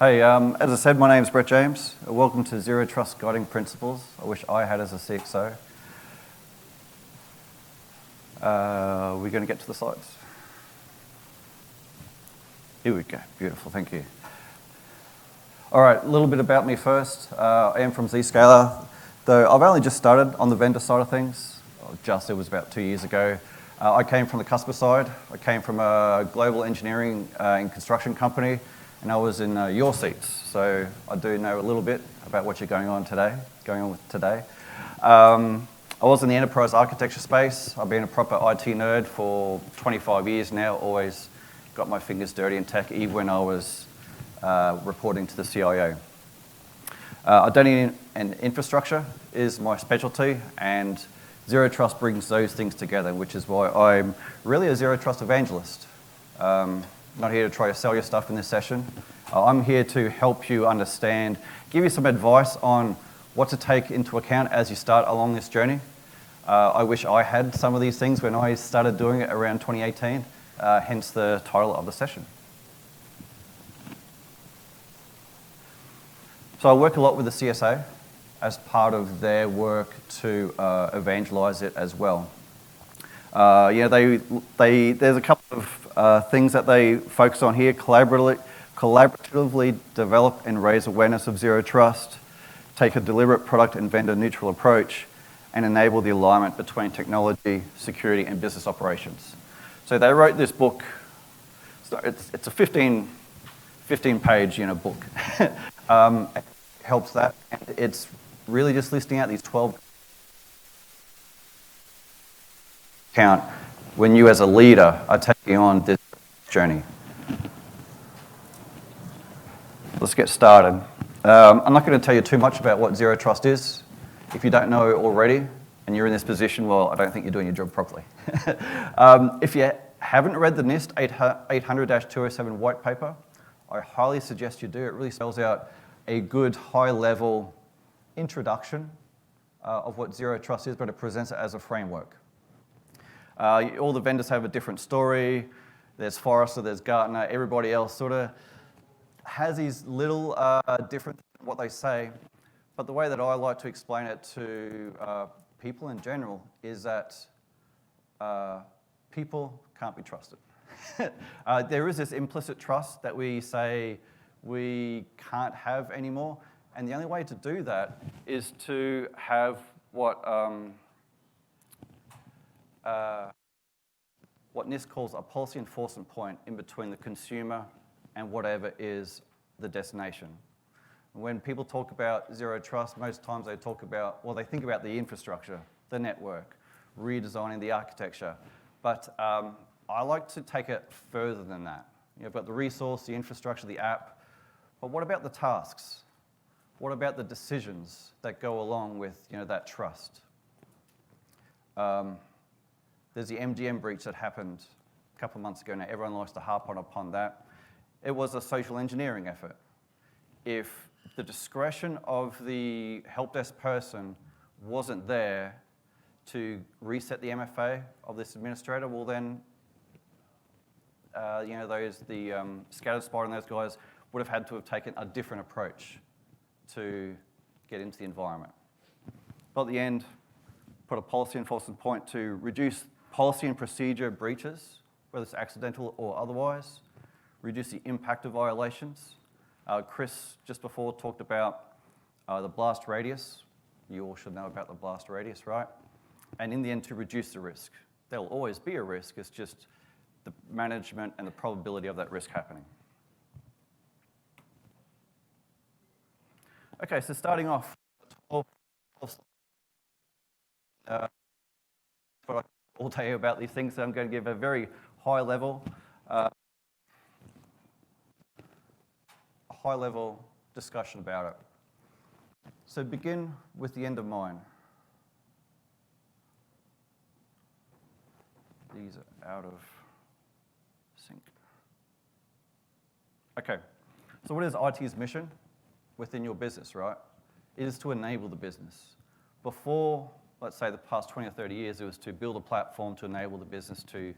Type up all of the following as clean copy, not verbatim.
Hey, as I said, my name's Brett James. Welcome to Zero Trust Guiding Principles. I wish I had as a CXO. We're going to get to the slides. Here we go. Beautiful, thank you. All right, a little bit about me first. I am from Zscaler, though I've only just started on the vendor side of things. It was about 2 years ago. I came from the customer side. I came from a global engineering and construction company, and I was in your seats. So I do know a little bit about what you're going on with today. I was in the enterprise architecture space. I've been a proper IT nerd for 25 years now, always got my fingers dirty in tech, even when I was reporting to the CIO. Identity and infrastructure is my specialty, and Zero Trust brings those things together, which is why I'm really a Zero Trust evangelist. Not here to try to sell your stuff in this session. I'm here to help you understand, give you some advice on what to take into account as you start along this journey. I wish I had some of these things when I started doing it around 2018, hence the title of the session. So I work a lot with the CSO as part of their work to evangelize it as well. There's a couple of things that they focus on here: collaboratively develop and raise awareness of Zero Trust, take a deliberate product and vendor neutral approach, and enable the alignment between technology, security, and business operations. So they wrote this book. It's a 15-page book. It helps that. And it's really just listing out these 12 count when you as a leader are taking on this journey. Let's get started. I'm not going to tell you too much about what Zero Trust is. If you don't know it already and you're in this position, well, I don't think you're doing your job properly. If you haven't read the NIST 800-207 white paper, I highly suggest you do. It really spells out a good high-level introduction of what Zero Trust is, but it presents it as a framework. All the vendors have a different story. There's Forrester, there's Gartner, everybody else sort of has these little different what they say. But the way that I like to explain it to people in general is that people can't be trusted. There is this implicit trust that we say we can't have anymore. And the only way to do that is to have what NIST calls a policy enforcement point in between the consumer and whatever is the destination. When people talk about Zero Trust, most times they think about the infrastructure, the network, redesigning the architecture. But I like to take it further than that. You've got the resource, the infrastructure, the app, but what about the tasks? What about the decisions that go along with that trust? There's the MDM breach that happened a couple of months ago. Now, everyone likes to harp upon that. It was a social engineering effort. If the discretion of the help desk person wasn't there to reset the MFA of this administrator, well then, the scattered spot and those guys would have had to have taken a different approach to get into the environment. But at the end, put a policy enforcement point to reduce policy and procedure breaches, whether it's accidental or otherwise, reduce the impact of violations. Chris, just before, talked about the blast radius. You all should know about the blast radius, right? And in the end, to reduce the risk. There will always be a risk, it's just the management and the probability of that risk happening. Okay, so starting off, what I'll tell you about these things, so I'm going to give a very high level discussion about it. So begin with the end in mind. These are out of sync. Okay, so what is IT's mission within your business, right? It is to enable the business. Before, let's say the past 20 or 30 years, it was to build a platform to enable the business to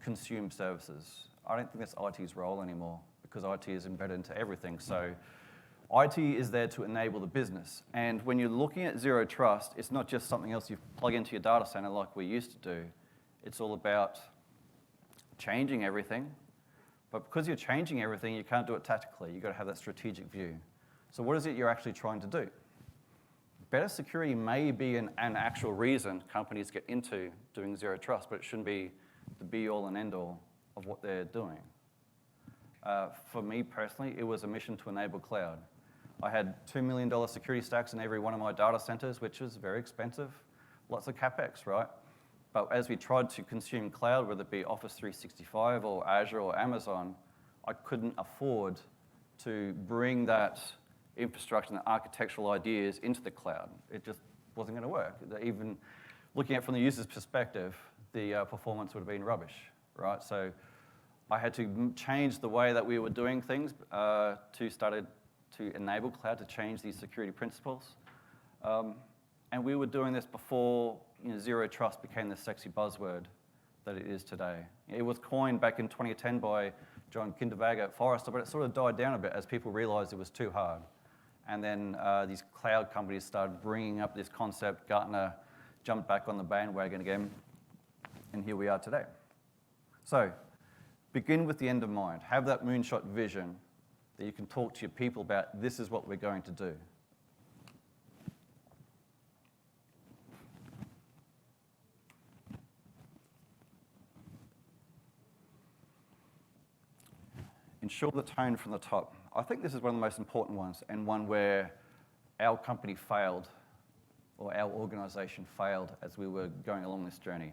consume services. I don't think that's IT's role anymore. because IT is embedded into everything. So IT is there to enable the business. And when you're looking at zero trust, it's not just something else you plug into your data center like we used to do. It's all about changing everything. But because you're changing everything, you can't do it tactically. You've got to have that strategic view. So what is it you're actually trying to do? Better security may be an actual reason companies get into doing zero trust, but it shouldn't be the be-all and end-all of what they're doing. For me personally, it was a mission to enable cloud. I had $2 million security stacks in every one of my data centers, which was very expensive. Lots of CapEx, right? But as we tried to consume cloud, whether it be Office 365 or Azure or Amazon, I couldn't afford to bring that infrastructure and the architectural ideas into the cloud. It just wasn't going to work. Even looking at it from the user's perspective, the performance would have been rubbish, right? So I had to change the way that we were doing things to enable cloud, to change these security principles. And we were doing this before zero trust became the sexy buzzword that it is today. It was coined back in 2010 by John Kinderberg at Forrester, but it sort of died down a bit as people realized it was too hard. And then these cloud companies started bringing up this concept. Gartner jumped back on the bandwagon again, and here we are today. So begin with the end in mind. Have that moonshot vision that you can talk to your people about, this is what we're going to do. Ensure the tone from the top. I think this is one of the most important ones, and one where our company failed, or our organization failed as we were going along this journey.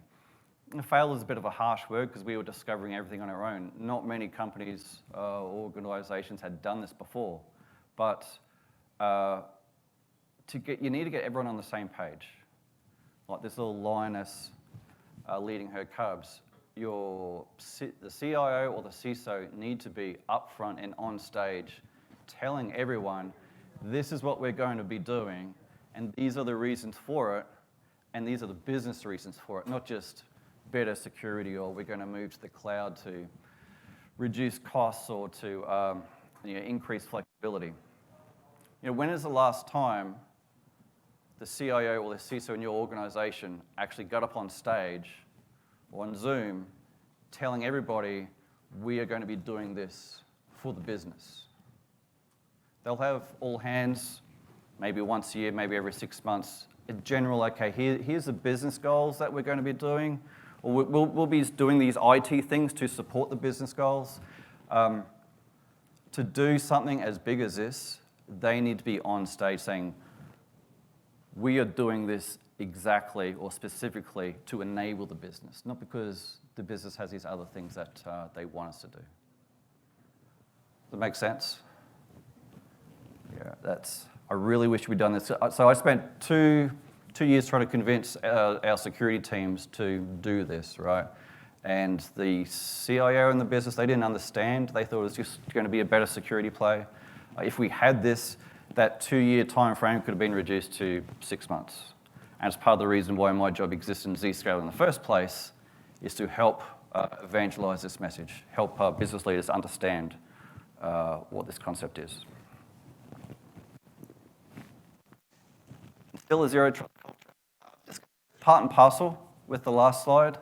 Fail is a bit of a harsh word because we were discovering everything on our own. Not many companies or organizations had done this before, but you need to get everyone on the same page. Like this little lioness leading her cubs. The CIO or the CISO need to be upfront and on stage telling everyone, this is what we're going to be doing, and these are the reasons for it, and these are the business reasons for it, not just better security or we're going to move to the cloud to reduce costs or to increase flexibility. When is the last time the CIO or the CISO in your organization actually got up on stage or on Zoom telling everybody, we are going to be doing this for the business? They'll have all hands, maybe once a year, maybe every 6 months. In general, okay, here's the business goals that we're going to be doing. Or we'll be doing these IT things to support the business goals. To do something as big as this, they need to be on stage saying, we are doing this exactly or specifically to enable the business, not because the business has these other things that they want us to do. Does that make sense? Yeah, I really wish we'd done this. So I spent two years trying to convince our security teams to do this, right? And the CIO in the business, they didn't understand. They thought it was just going to be a better security play. If we had this, that 2-year time frame could have been reduced to 6 months. And it's part of the reason why my job exists in Zscaler in the first place, is to help evangelize this message, help business leaders understand what this concept is. Still a zero trust culture. Just part and parcel with the last slide.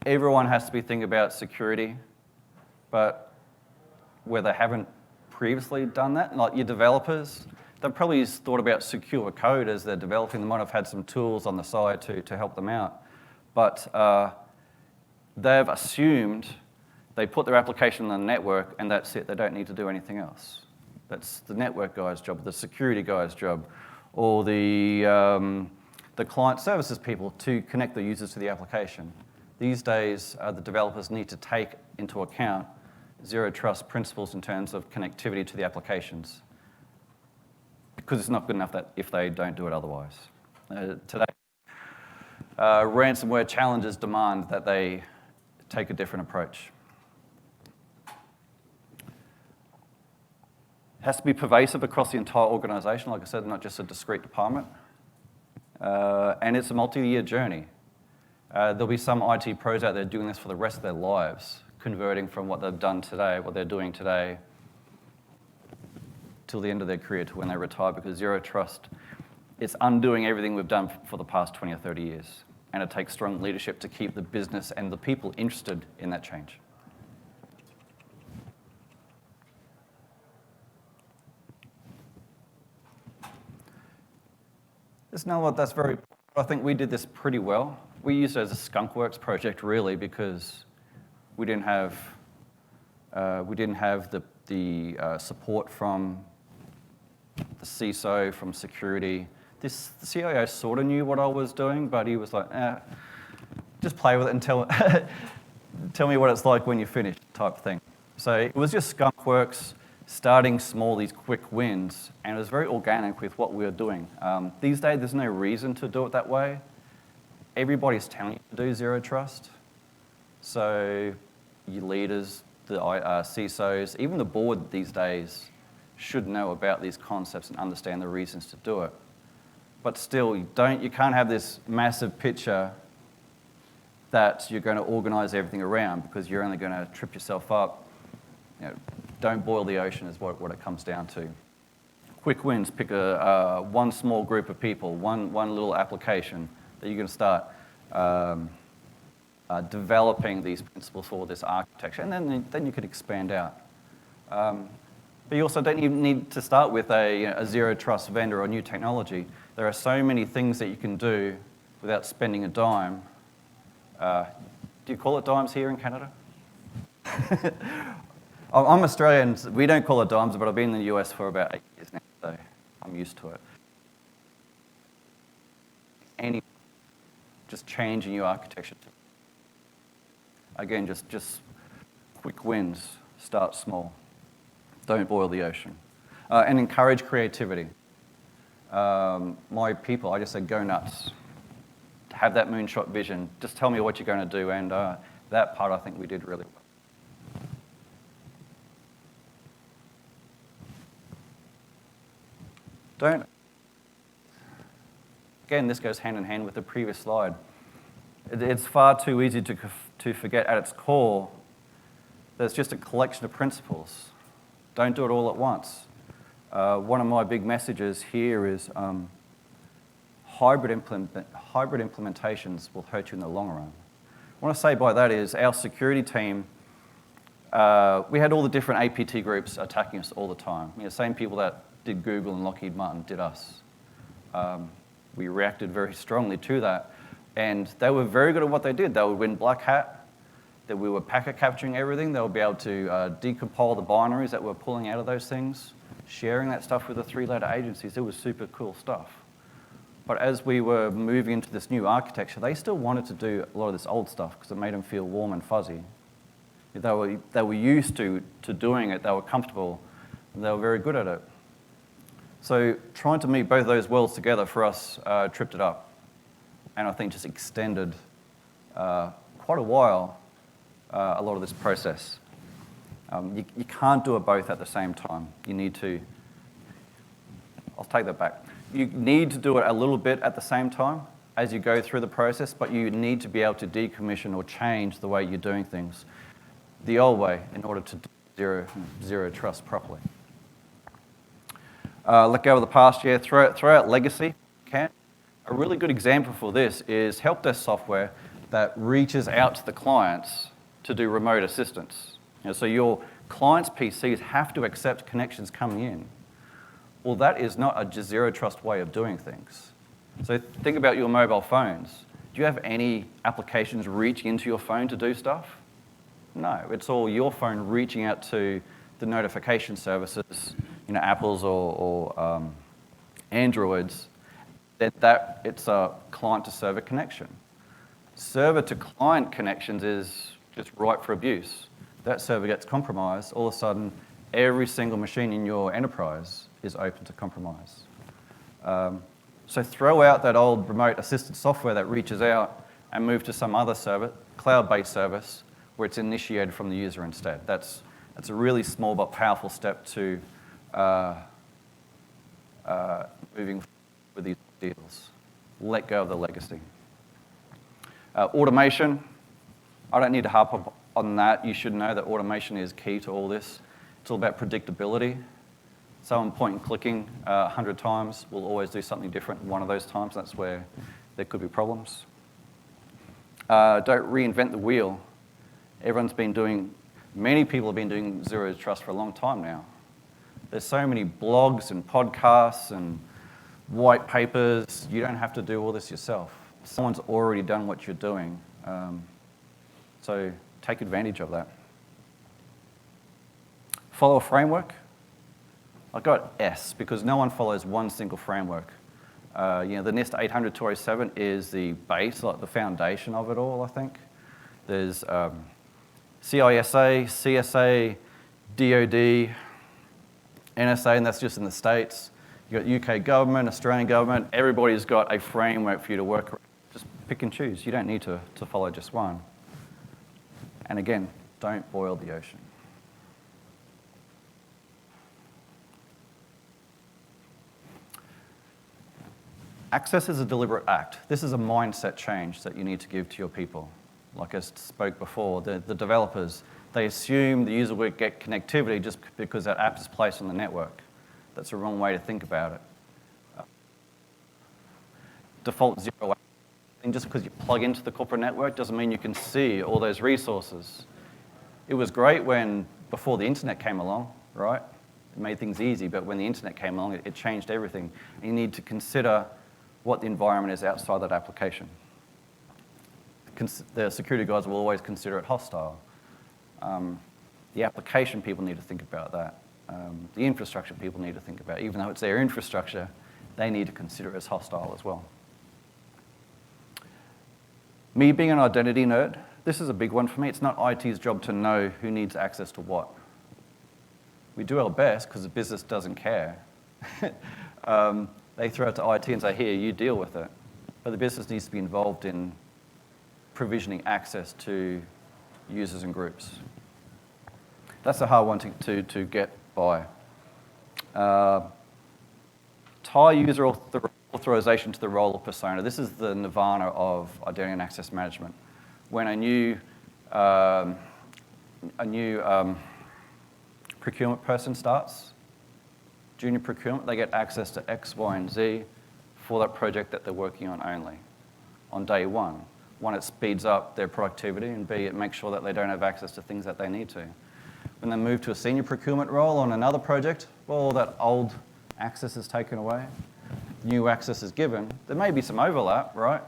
Everyone has to be thinking about security, but where they haven't previously done that, like your developers, they've probably thought about secure code as they're developing. They might have had some tools on the side to help them out. But they've assumed they put their application on the network and that's it. They don't need to do anything else. That's the network guy's job, the security guy's job, or the client services people to connect the users to the application. These days, the developers need to take into account zero trust principles in terms of connectivity to the applications, because it's not good enough that if they don't do it otherwise. Today, ransomware challenges demand that they take a different approach. It has to be pervasive across the entire organization, like I said, not just a discrete department. And it's a multi-year journey. There'll be some IT pros out there doing this for the rest of their lives, converting from what they've done today, what they're doing today, till the end of their career, to when they retire, because zero trust, it's undoing everything we've done for the past 20 or 30 years. And it takes strong leadership to keep the business and the people interested in that change. There's no what that's very, I think we did this pretty well. We used it as a skunkworks project, really, because we didn't have the support from the CISO, from security. The CIO sort of knew what I was doing, but he was like, just play with it and tell me what it's like when you finish, type thing. So it was just skunkworks, starting small, these quick wins, and it was very organic with what we were doing. These days, there's no reason to do it that way. Everybody's telling you to do zero trust. So your leaders, the CISOs, even the board these days should know about these concepts and understand the reasons to do it. But still, you can't have this massive picture that you're going to organize everything around, because you're only going to trip yourself up. Don't boil the ocean is what it comes down to. Quick wins, pick one small group of people, one little application that you're going to start developing these principles for this architecture, and then you could expand out. But you also don't even need to start with a zero trust vendor or new technology. There are so many things that you can do without spending a dime. Do you call it dimes here in Canada? I'm Australian. We don't call it dimes, but I've been in the US for about 8 years now, so I'm used to it. Just changing your architecture. Again, just quick wins. Start small. Don't boil the ocean. And encourage creativity. My people, I just said, go nuts. Have that moonshot vision. Just tell me what you're going to do, and that part I think we did really well. Again, this goes hand in hand with the previous slide. It's far too easy to forget at its core that it's just a collection of principles. Don't do it all at once. One of my big messages here is hybrid implementations will hurt you in the long run. What I say by that is our security team, we had all the different APT groups attacking us all the time. Same people that did Google and Lockheed Martin did us. We reacted very strongly to that. And they were very good at what they did. They would win black hat, that we were packet capturing everything. They would be able to decompile the binaries that we're pulling out of those things, sharing that stuff with the three-letter agencies. It was super cool stuff. But as we were moving into this new architecture, they still wanted to do a lot of this old stuff because it made them feel warm and fuzzy. They were used to doing it. They were comfortable. And they were very good at it. So trying to meet both those worlds together for us tripped it up. And I think just extended quite a while a lot of this process. You can't do it both at the same time. You need to, I'll take that back. You need to do it a little bit at the same time as you go through the process, but you need to be able to decommission or change the way you're doing things the old way in order to do zero trust properly. Let go of the past, yeah, throw out legacy. Okay. A really good example for this is help desk software that reaches out to the clients to do remote assistance. So your clients' PCs have to accept connections coming in. Well, that is not a zero trust way of doing things. So think about your mobile phones. Do you have any applications reaching into your phone to do stuff? No, it's all your phone reaching out to the notification services, Apple's or Androids. That it's a client-to-server connection. Server-to-client connections is just ripe for abuse. That server gets compromised, all of a sudden, every single machine in your enterprise is open to compromise. So throw out that old remote assisted software that reaches out and move to some other server, cloud-based service, where it's initiated from the user instead. That's a really small but powerful step to moving with these deals. Let go of the legacy. Automation. I don't need to harp on that, you should know that automation is key to all this. It's all about predictability. Someone point and clicking 100 times will always do something different one of those times. That's where there could be problems. Don't reinvent the wheel. Many people have been doing zero trust for a long time now. There's so many blogs and podcasts and white papers. You don't have to do all this yourself. Someone's already done what you're doing. So take advantage of that. Follow a framework. I got S because no one follows one single framework. The NIST 800-207 is the base, like the foundation of it all, I think. There's CISA, CSA, DOD, NSA, and that's just in the States. You've got UK government, Australian government. Everybody's got a framework for you to work around. Just pick and choose. You don't need to follow just one. And again, don't boil the ocean. Access is a deliberate act. This is a mindset change that you need to give to your people. Like I spoke before, the developers, they assume the user will get connectivity just because that app is placed on the network. That's the wrong way to think about it. Default zero. And just because you plug into the corporate network doesn't mean you can see all those resources. It was great before the internet came along, right? It made things easy, but when the internet came along, it changed everything. And you need to consider what the environment is outside that application. The security guys will always consider it hostile. The application people need to think about that. The infrastructure people need to think about it. Even though it's their infrastructure, they need to consider it as hostile as well. Me being an identity nerd, this is a big one for me. It's not IT's job to know who needs access to what. We do our best because the business doesn't care. They throw it to IT and say, here, you deal with it. But the business needs to be involved in provisioning access to users and groups. That's a hard one to get by. Tie user authorization to the role of persona. This is the nirvana of identity and access management. When a new procurement person starts, junior procurement, they get access to X, Y, and Z for that project that they're working on only on day one. One, it speeds up their productivity, and B, it makes sure that they don't have access to things that they need to. When they move to a senior procurement role on another project, well, that old access is taken away, new access is given. There may be some overlap, right?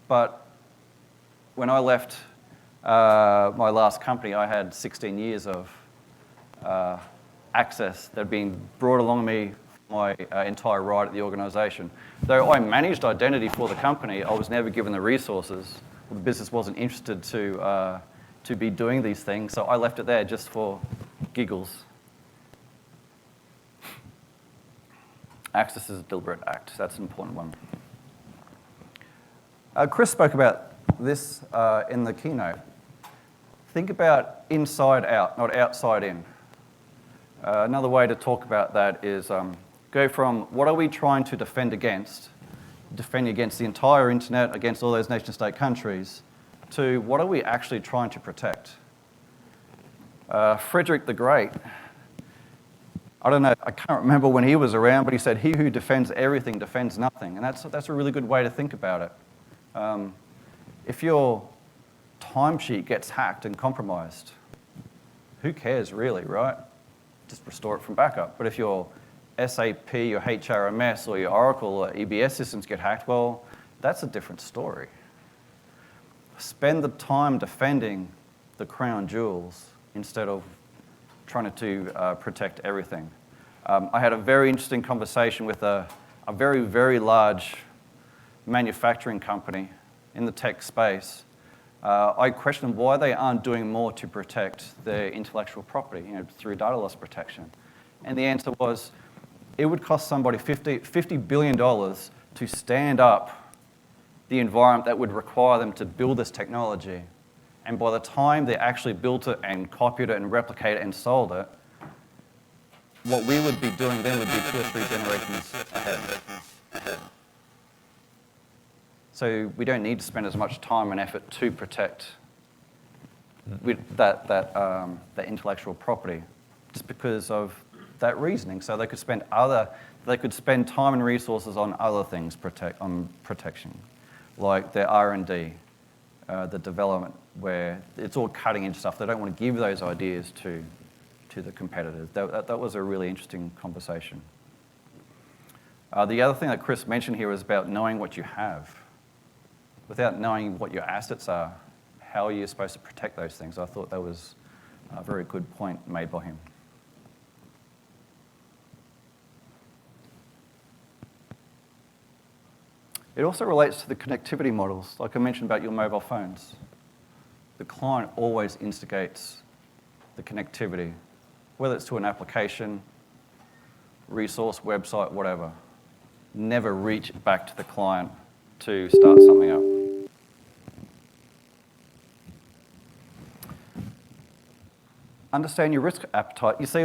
But when I left my last company, I had 16 years of access that had been brought along me my entire ride at the organization. Though I managed identity for the company, I was never given the resources. The business wasn't interested to be doing these things, so I left it there just for giggles. Access is a deliberate act. That's an important one. Chris spoke about this in the keynote. Think about inside out, not outside in. Another way to talk about that is go from what are we trying to defend against the entire internet, against all those nation-state countries, to what are we actually trying to protect? Frederick the Great, I don't know, I can't remember when he was around, but he said, he who defends everything defends nothing. And that's a really good way to think about it. If your timesheet gets hacked and compromised, who cares really, right? Just restore it from backup. But if your SAP, your HRMS, or your Oracle or EBS systems get hacked, well, that's a different story. Spend the time defending the crown jewels instead of trying to protect everything. I had a very interesting conversation with a very, very large manufacturing company in the tech space. I questioned why they aren't doing more to protect their intellectual property, through data loss protection. And the answer was, it would cost somebody $50 billion to stand up the environment that would require them to build this technology. And by the time they actually built it and copied it and replicated it and sold it, what we would be doing then would be 2 or 3 generations ahead. So we don't need to spend as much time and effort to protect with that intellectual property, just because of that reasoning. So they could spend time and resources on other things on protection, like their R&D, the development, where it's all cutting edge stuff. They don't want to give those ideas to the competitors. That was a really interesting conversation. The other thing that Chris mentioned here was about knowing what you have. Without knowing what your assets are, how are you supposed to protect those things? I thought that was a very good point made by him. It also relates to the connectivity models, like I mentioned about your mobile phones. The client always instigates the connectivity, whether it's to an application, resource, website, whatever. Never reach back to the client to start something up. Understand your risk appetite. You see,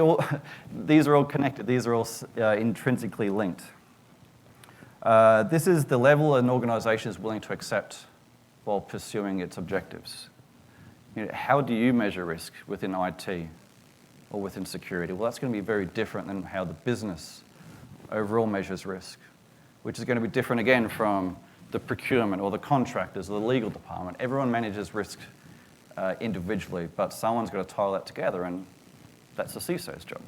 these are all connected. These are all intrinsically linked. This is the level an organization is willing to accept while pursuing its objectives. How do you measure risk within IT or within security? Well, that's going to be very different than how the business overall measures risk, which is going to be different again from the procurement or the contractors or the legal department. Everyone manages risk individually, but someone's got to tie that together, and that's the CISO's job.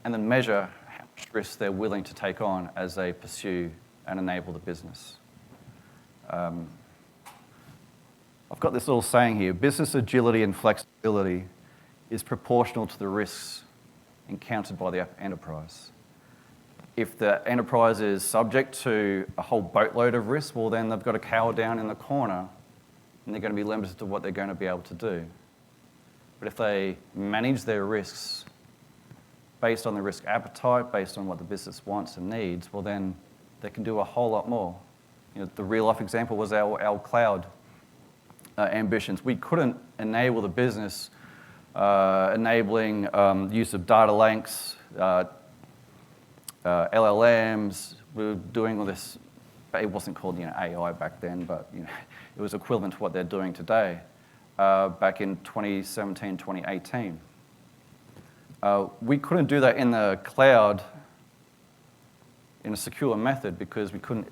And then measure how much risk they're willing to take on as they pursue and enable the business. I've got this little saying here: business agility and flexibility is proportional to the risks encountered by the enterprise. If the enterprise is subject to a whole boatload of risk, well, then they've got to cower down in the corner, and they're going to be limited to what they're going to be able to do. But if they manage their risks based on the risk appetite, based on what the business wants and needs, well, then they can do a whole lot more. The real-life example was our cloud ambitions. We couldn't enable the business enabling use of data lakes, LLMs. We were doing all this. It wasn't called AI back then, but it was equivalent to what they're doing today back in 2017, 2018. We couldn't do that in the cloud in a secure method because we couldn't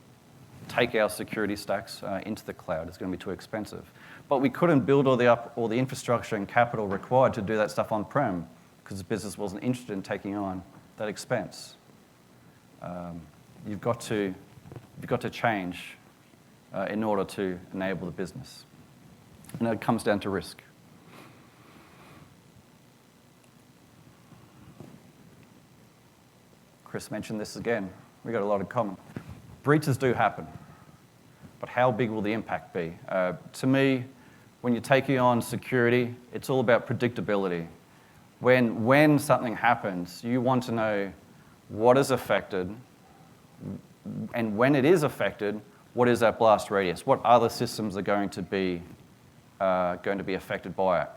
take our security stacks into the cloud. It's going to be too expensive. But we couldn't build all the infrastructure and capital required to do that stuff on-prem because the business wasn't interested in taking on that expense. You've got to change in order to enable the business. And it comes down to risk. Chris mentioned this again. We've got a lot in common. Breaches do happen, but how big will the impact be? To me, when you're taking on security, it's all about predictability. When something happens, you want to know what is affected, and when it is affected, what is that blast radius? What other systems are going to be affected by it?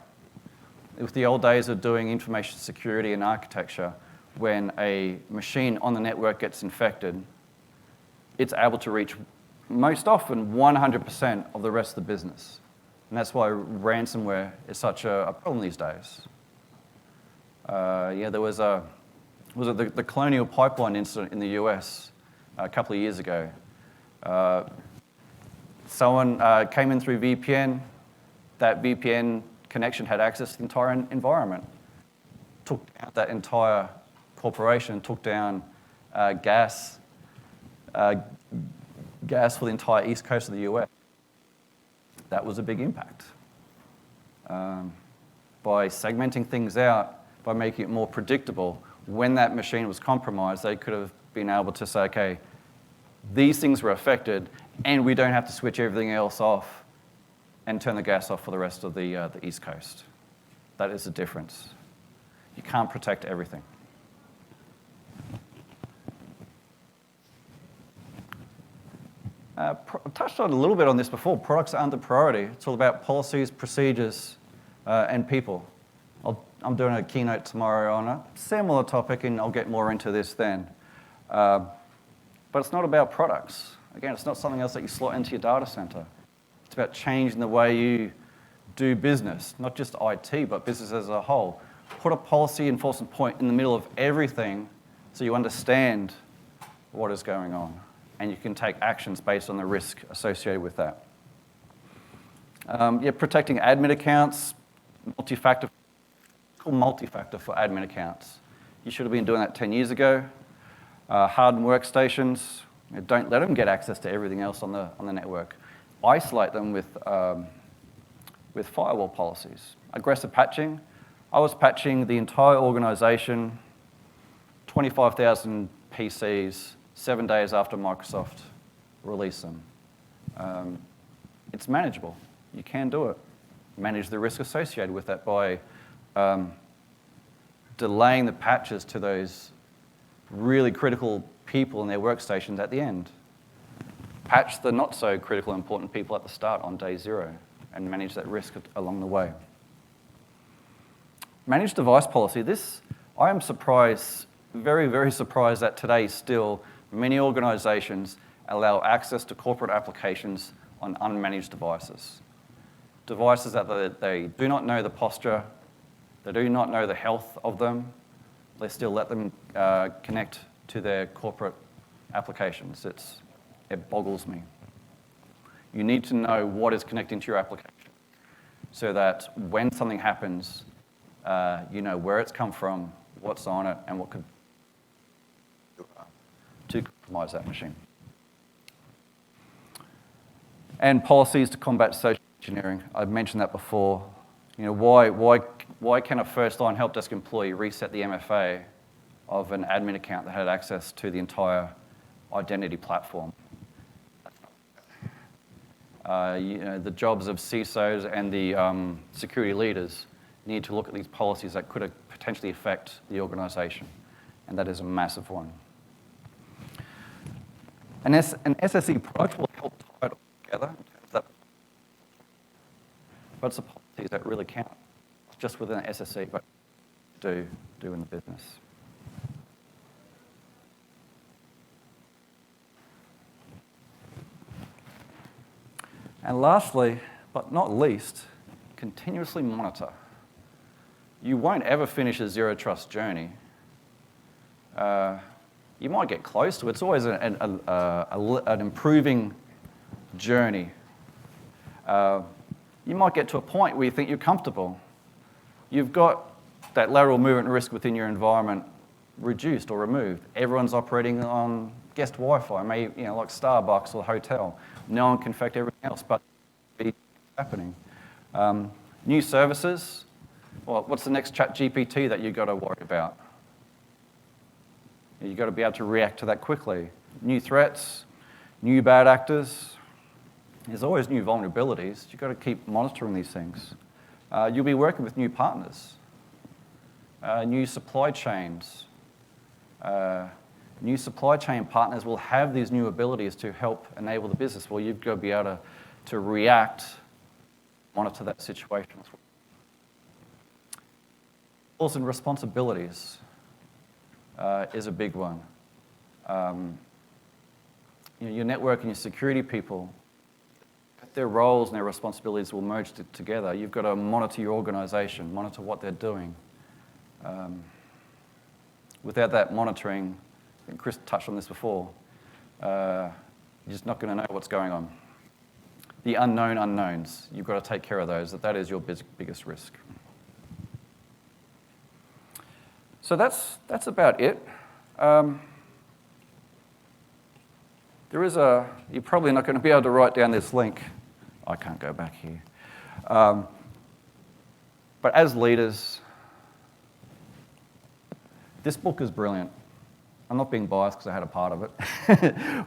With the old days of doing information security and architecture, when a machine on the network gets infected, it's able to reach most often 100% of the rest of the business. And that's why ransomware is such a problem these days. There was the Colonial Pipeline incident in the US a couple of years ago. Someone came in through VPN. That VPN connection had access to the entire environment. Took down that entire corporation, took down gas for the entire east coast of the US. That was a big impact. By segmenting things out, by making it more predictable, when that machine was compromised, they could have been able to say, okay, these things were affected, and we don't have to switch everything else off and turn the gas off for the rest of the East Coast. That is the difference. You can't protect everything. I've touched on a little bit on this before. Products are under priority. It's all about policies, procedures, and people. I'm doing a keynote tomorrow on a similar topic, and I'll get more into this then. But it's not about products. Again, it's not something else that you slot into your data center. It's about changing the way you do business, not just IT, but business as a whole. Put a policy enforcement point in the middle of everything so you understand what is going on, and you can take actions based on the risk associated with that. Protecting admin accounts, multi-factor for admin accounts. You should have been doing that 10 years ago. Hardened workstations, don't let them get access to everything else on the network. Isolate them with firewall policies. Aggressive patching. I was patching the entire organization, 25,000 PCs, 7 days after Microsoft released them. It's manageable. You can do it. Manage the risk associated with that by delaying the patches to those really critical people in their workstations at the end. Patch the not so critical important people at the start on day 0 and manage that risk along the way. Managed device policy. This, I am surprised, very, very surprised that today still many organizations allow access to corporate applications on unmanaged devices. Devices that they do not know the posture, they do not know the health of them, they still let them connect to their corporate applications. It boggles me. You need to know what is connecting to your application so that when something happens, you know where it's come from, what's on it, and what could to compromise that machine. And policies to combat social engineering. I've mentioned that before. You know, why can a first-line help desk employee reset the MFA of an admin account that had access to the entire identity platform? The jobs of CISOs and the security leaders need to look at these policies that could potentially affect the organization, and that is a massive one. An SSE product will help tie it all together, but it's the policies that really count. It's just within an SSE, but do in the business. And lastly, but not least, continuously monitor. You won't ever finish a zero trust journey. You might get close to it. It's always an improving journey. You might get to a point where you think you're comfortable. You've got that lateral movement risk within your environment reduced or removed. Everyone's operating on guest Wi-Fi, maybe like Starbucks or hotel. No one can affect everything else, but it's happening. New services. Well, what's the next ChatGPT that you've got to worry about? You've got to be able to react to that quickly. New threats, new bad actors. There's always new vulnerabilities. You've got to keep monitoring these things. You'll be working with new partners, new supply chains. New supply chain partners will have these new abilities to help enable the business. Well, you've got to be able to react, monitor that situation as well. Roles and responsibilities is a big one. Your network and your security people, their roles and their responsibilities will merge together. You've got to monitor your organization, monitor what they're doing. Without that monitoring, and Chris touched on this before, you're just not going to know what's going on. The unknown unknowns, you've got to take care of those. That is your biggest risk. So that's about it. You're probably not going to be able to write down this link. I can't go back here. But as leaders, this book is brilliant. I'm not being biased because I had a part of it.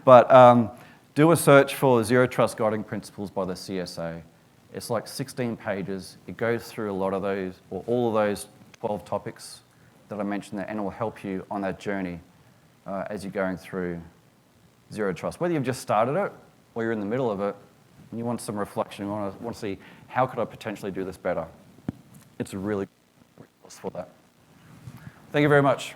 But do a search for Zero Trust Guiding Principles by the CSA. It's like 16 pages. It goes through a lot of those, or all of those 12 topics that I mentioned there, and it will help you on that journey as you're going through Zero Trust. Whether you've just started it or you're in the middle of it, and you want some reflection, you want to see how could I potentially do this better. It's a really good resource for that. Thank you very much.